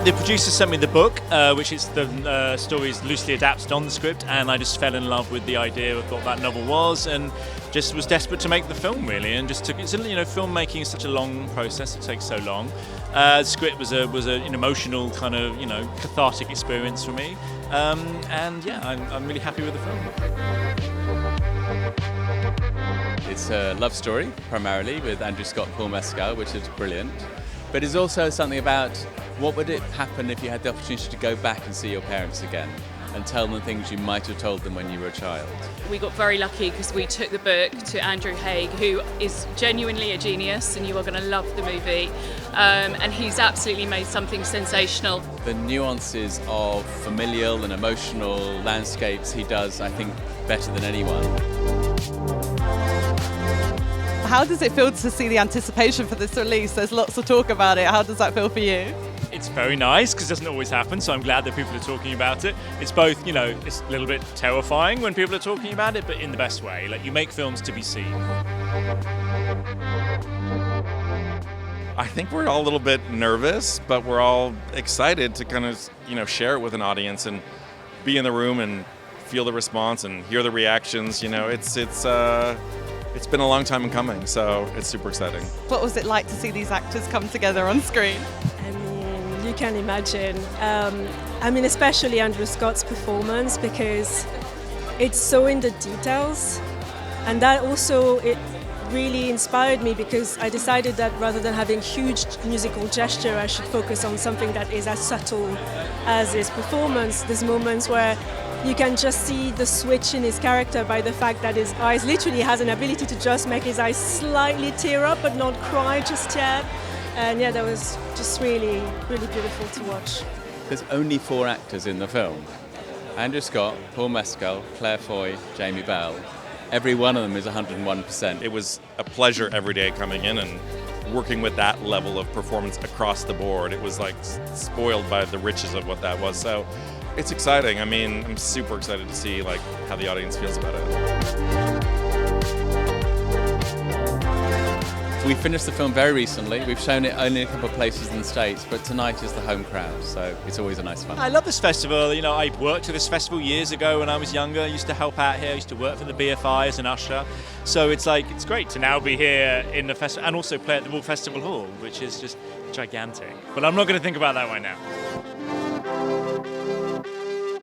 The producer sent me the book, which is the story is loosely adapted on the script, and I just fell in love with the idea of what that novel was, and just was desperate to make the film really, and just took it. Filmmaking is such a long process; it takes so long. The script was an emotional kind of cathartic experience for me, and yeah, I'm really happy with the film. It's a love story primarily with Andrew Scott and Paul Mescal, which is brilliant. But it's also something about what would it happen if you had the opportunity to go back and see your parents again and tell them things you might have told them when you were a child. We got very lucky because we took the book to Andrew Haigh, who is genuinely a genius, and you are going to love the movie. And he's absolutely made something sensational. The nuances of familial and emotional landscapes he does, I think, better than anyone. How does it feel to see the anticipation for this release? There's lots of talk about it. How does that feel for you? It's very nice because it doesn't always happen, so I'm glad that people are talking about it. It's both, it's a little bit terrifying when people are talking about it, but in the best way. Like, you make films to be seen. I think we're all a little bit nervous, but we're all excited to kind of, share it with an audience and be in the room and feel the response and hear the reactions. It's been a long time in coming, so it's super exciting. What was it like to see these actors come together on screen? You can imagine. Especially Andrew Scott's performance, because it's so in the details, and that also it really inspired me, because I decided that rather than having huge musical gesture, I should focus on something that is as subtle as his performance. There's moments where you can just see the switch in his character by the fact that his eyes literally has an ability to just make his eyes slightly tear up but not cry just yet. And yeah, that was just really, really beautiful to watch. There's only 4 actors in the film. Andrew Scott, Paul Mescal, Claire Foy, Jamie Bell. Every one of them is 101%. It was a pleasure every day coming in and working with that level of performance across the board. It was like spoiled by the riches of what that was. So it's exciting. I'm super excited to see how the audience feels about it. We finished the film very recently. We've shown it only in a couple of places in the States, but tonight is the home crowd, so it's always a nice fun. I love this festival. I worked at this festival years ago when I was younger. I used to help out here. I used to work for the BFI as an usher. So it's great to now be here in the festival and also play at the Royal Festival Hall, which is just gigantic. But I'm not going to think about that right now.